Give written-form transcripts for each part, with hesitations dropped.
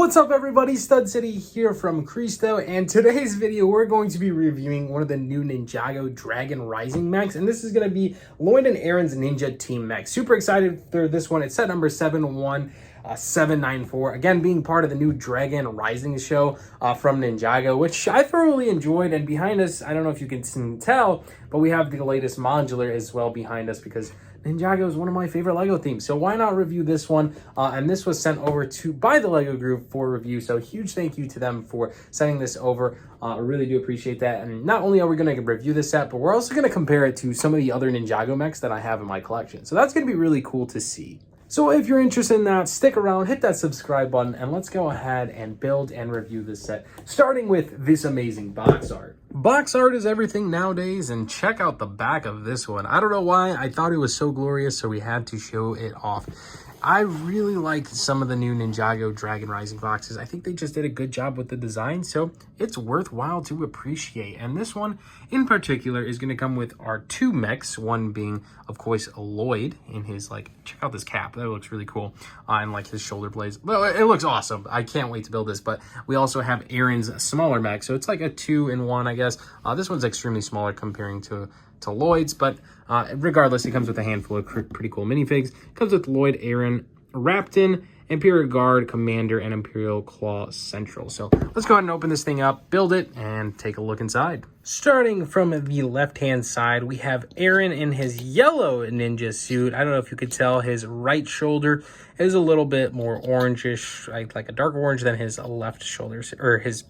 What's up everybody, Stud City here from Cristo, and today's video we're going to be reviewing one of the new Ninjago Dragon Rising mechs, and this is going to be Lloyd and Arin's Ninja Team mech. Super excited for this one. It's set number 71794, again being part of the new Dragon Rising show from Ninjago, which I thoroughly enjoyed. And behind us, I don't know if you can tell, but we have the latest modular as well behind us because Ninjago is one of my favorite Lego themes, so why not review this one? And this was sent over by the Lego group for review, so huge thank you to them for sending this over. I really do appreciate that. And not only are we going to review this set, but we're also going to compare it to some of the other Ninjago mechs that I have in my collection. So that's going to be really cool to see. So if you're interested in that, stick around, hit that subscribe button, and let's go ahead and build and review this set, starting with this amazing box art. Box art is everything nowadays, and check out the back of this one. I don't know why, I thought it was so glorious, so we had to show it off. I really like some of the new Ninjago Dragon Rising boxes. I think they just did a good job with the design, so it's worthwhile to appreciate. And this one in particular is going to come with our two mechs, one being, of course, Lloyd in his, check out this cap. That looks really cool. And, his shoulder blades. Well, it looks awesome. I can't wait to build this. But we also have Arin's smaller mech, so it's like a 2-in-1, I guess. This one's extremely smaller comparing to Lloyd's, but regardless, it comes with a handful of pretty cool minifigs. Comes with Lloyd, Arin, Raptin, Imperial Guard, Commander, and Imperial Claw Central. So let's go ahead and open this thing up, build it, and take a look inside. Starting from the left-hand side, we have Arin in his yellow ninja suit. I don't know if you could tell, his right shoulder is a little bit more orangish, like a dark orange than his left shoulder, or his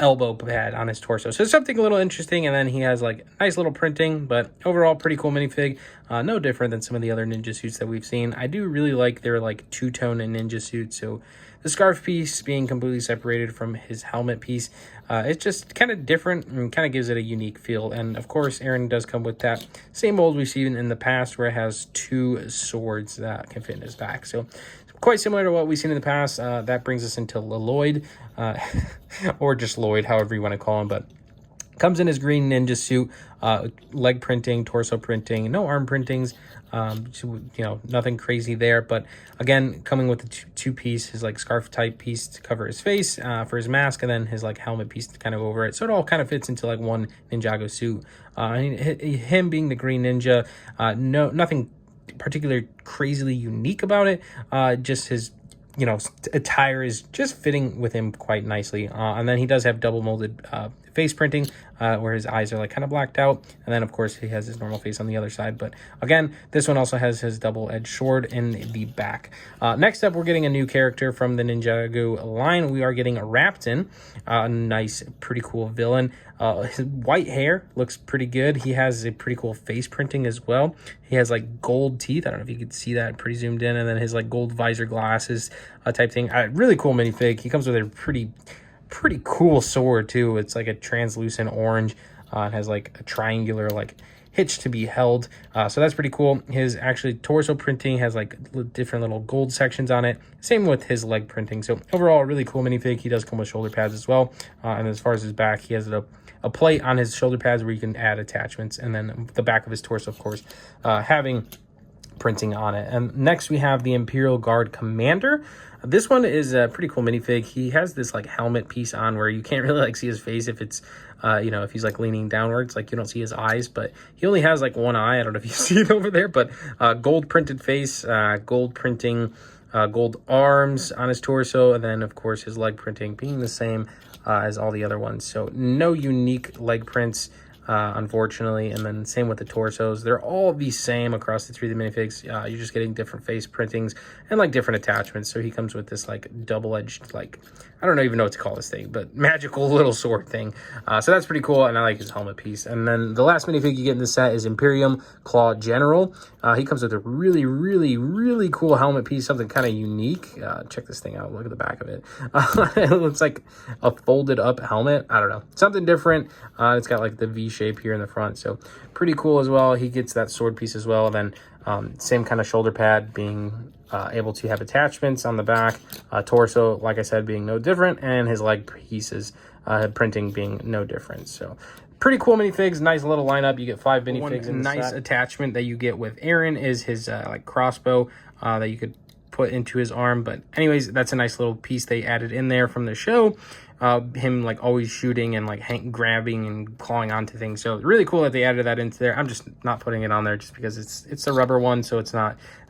elbow pad on his torso. So something a little interesting. And then he has nice little printing, but overall pretty cool minifig. No different than some of the other ninja suits that we've seen. I do really like their two-tone ninja suit. So the scarf piece being completely separated from his helmet piece, it's just kind of different and kind of gives it a unique feel. And of course, Arin does come with that same mold we've seen in the past, where it has two swords that can fit in his back. So quite similar to what we've seen in the past. That brings us into Lloyd, or just Lloyd, however you want to call him, but comes in his green ninja suit, leg printing, torso printing, no arm printings, nothing crazy there. But again, coming with the two-piece, his scarf type piece to cover his face for his mask, and then his helmet piece to kind of over it. So it all kind of fits into one Ninjago suit. Him being the green ninja, nothing particularly crazily unique about it. Just his attire is just fitting with him quite nicely. And then he does have double molded face printing, where his eyes are kind of blacked out, and then of course he has his normal face on the other side. But again, this one also has his double-edged sword in the back. Next up, we're getting a new character from the Ninjago line. We are getting Raptin, a nice, pretty cool villain. His white hair looks pretty good. He has a pretty cool face printing as well. He has gold teeth. I don't know if you could see that pretty zoomed in, and then his gold visor glasses type thing. Really cool minifig. He comes with a pretty cool sword too. It's a translucent orange. It has a triangular hitch to be held. So that's pretty cool. His actually torso printing has different little gold sections on it. Same with his leg printing. So overall, a really cool minifig. He does come with shoulder pads as well. And as far as his back, he has a plate on his shoulder pads where you can add attachments. And then the back of his torso, of course, having printing on it. And next we have the Imperial Guard Commander. This one is a pretty cool minifig. He has this helmet piece on where you can't really see his face if it's if he's leaning downwards, you don't see his eyes, but he only has one eye. I don't know if you see it over there, but gold printed face, gold printing, gold arms on his torso, and then of course his leg printing being the same as all the other ones. So no unique leg prints, unfortunately. And then same with the torsos. They're all the same across the 3D minifigs. You're just getting different face printings and different attachments. So he comes with this double-edged, I don't even know what to call this thing, but magical little sword thing. So that's pretty cool, and I like his helmet piece. And then the last minifig you get in this set is Imperium Claw General. He comes with a really cool helmet piece, something kind of unique. Check this thing out. Look at the back of it. It looks like a folded up helmet. I don't know, something different. It's got the V shape here in the front, so pretty cool as well. He gets that sword piece as well. And then same kind of shoulder pad, being able to have attachments on the back. Torso, like I said, being no different, and his leg pieces printing being no different. So pretty cool minifigs. Nice little lineup. You get 5 minifigs in the set. Nice attachment that you get with Arin is his crossbow that you could put into his arm. But anyways, that's a nice little piece they added in there from the show. Him like always shooting and like grabbing and clawing onto things. So really cool that they added that into there. I'm just not putting it on there just because it's a rubber one, so it's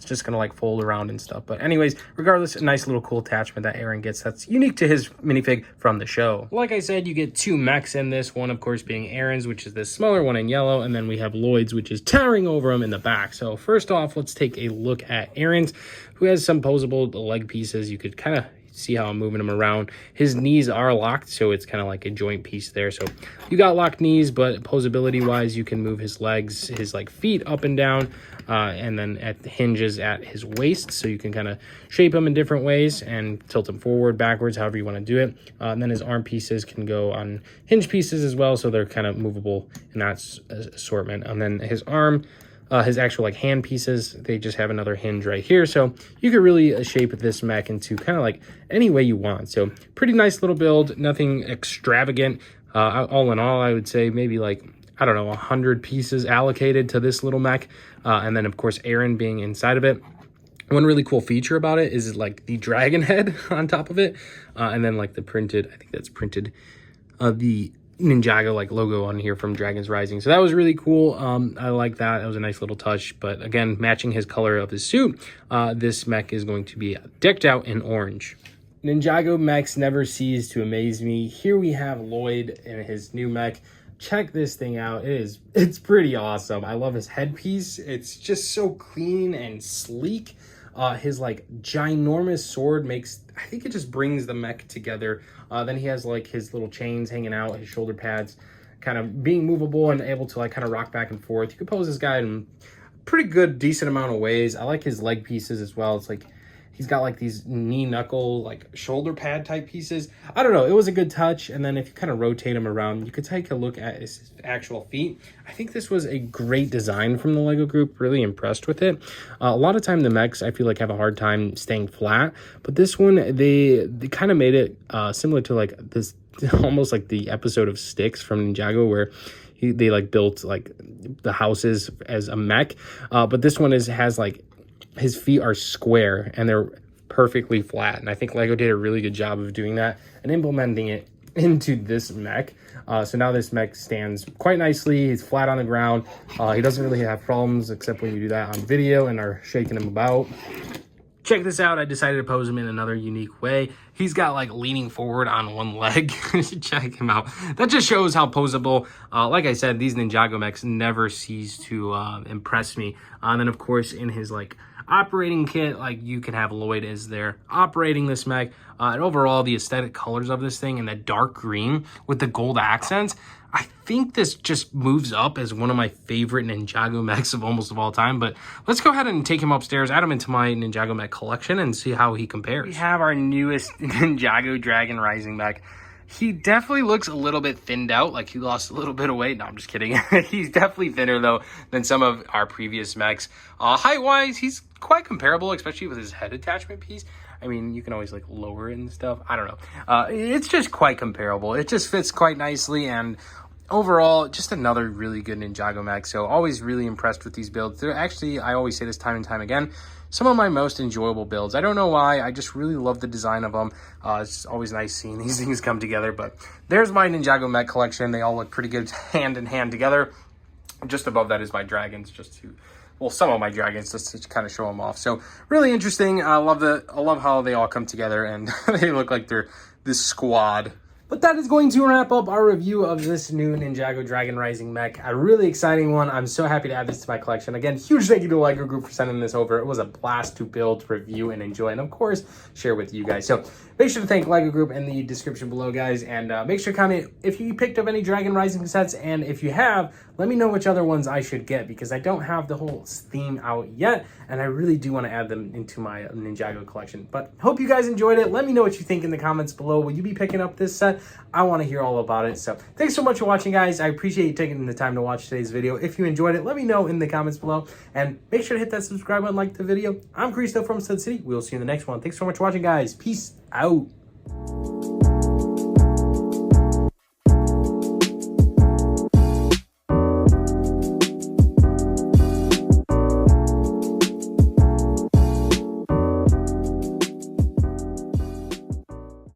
just gonna like fold around and stuff. But anyways, regardless, a nice little cool attachment that Arin gets that's unique to his minifig from the show. Like I said, you get 2 mechs in this one, of course, being Arin's, which is this smaller one in yellow, and then we have Lloyd's, which is towering over him in the back. So first off, let's take a look at Arin's, who has some posable leg pieces. You could kind of see how I'm moving him around. His knees are locked, so it's kind of like a joint piece there. So you got locked knees, but posability wise, you can move his legs, his like feet up and down, and then at the hinges at his waist, so you can kind of shape him in different ways and tilt him forward, backwards, however you want to do it. And then his arm pieces can go on hinge pieces as well, so they're kind of movable in that assortment. And then his arm, his actual like hand pieces, they just have another hinge right here, so you could really shape this mech into kind of like any way you want. So pretty nice little build, nothing extravagant. All in all, I would say maybe like, I don't know, 100 pieces allocated to this little mech, and then of course Arin being inside of it. One really cool feature about it is like the dragon head on top of it, and then like the printed, I think that's printed, the Ninjago like logo on here from Dragons Rising. So that was really cool. I like that. That was a nice little touch. But again, matching his color of his suit, this mech is going to be decked out in orange. Ninjago mechs never cease to amaze me. Here we have Lloyd and his new mech. Check this thing out. It's pretty awesome. I love his headpiece. It's just so clean and sleek. His like ginormous sword I think it just brings the mech together. Then he has like his little chains hanging out, his shoulder pads kind of being movable and able to like kind of rock back and forth. You could pose this guy in pretty good, decent amount of ways. I like his leg pieces as well. It's like he's got like these knee knuckle, like shoulder pad type pieces. I don't know. It was a good touch. And then if you kind of rotate him around, you could take a look at his actual feet. I think this was a great design from the Lego group. Really impressed with it. A lot of time the mechs, I feel like, have a hard time staying flat. But this one, they kind of made it similar to like this, almost like the episode of Styx from Ninjago where they like built like the houses as a mech. But this one has like, his feet are square and they're perfectly flat, and I think Lego did a really good job of doing that and implementing it into this mech. So now this mech stands quite nicely. He's flat on the ground. He doesn't really have problems except when you do that on video and are shaking him about. Check this out. I decided to pose him in another unique way. He's got like leaning forward on one leg. Check him out. That just shows how posable. Like I said, these Ninjago mechs never cease to impress me. And then of course in his like operating kit, like you can have Lloyd as there operating this mech. And overall, the aesthetic colors of this thing and the dark green with the gold accents, I think this just moves up as one of my favorite Ninjago mechs of almost of all time. But let's go ahead and take him upstairs, add him into my Ninjago mech collection, and see how he compares. We have our newest Ninjago Dragon Rising mech. He definitely looks a little bit thinned out, like he lost a little bit of weight. No, I'm just kidding. He's definitely thinner, though, than some of our previous mechs. Height-wise, he's quite comparable, especially with his head attachment piece. I mean, you can always, like, lower it and stuff. I don't know. It's just quite comparable. It just fits quite nicely, and overall, just another really good Ninjago mech. So always really impressed with these builds. They're actually, I always say this time and time again, some of my most enjoyable builds. I don't know why. I just really love the design of them. It's always nice seeing these things come together. But there's my Ninjago mech collection. They all look pretty good hand in hand together. Just above that is my dragons, some of my dragons, just to kind of show them off. So really interesting. I love how they all come together and they look like they're this squad. But that is going to wrap up our review of this new Ninjago Dragon Rising mech. A really exciting one. I'm so happy to add this to my collection. Again, huge thank you to the Lego Group for sending this over. It was a blast to build, review, and enjoy, and of course, share with you guys. So make sure to thank Lego Group in the description below, guys, and make sure to comment if you picked up any Dragon Rising sets, and if you have, let me know which other ones I should get, because I don't have the whole theme out yet, and I really do want to add them into my Ninjago collection. But hope you guys enjoyed it. Let me know what you think in the comments below. Will you be picking up this set? I want to hear all about it. So thanks so much for watching, guys. I appreciate you taking the time to watch today's video. If you enjoyed it, let me know in the comments below, and make sure to hit that subscribe button, like the video. I'm Cristo from Stud City. We'll see you in the next one. Thanks so much for watching, guys. Peace out.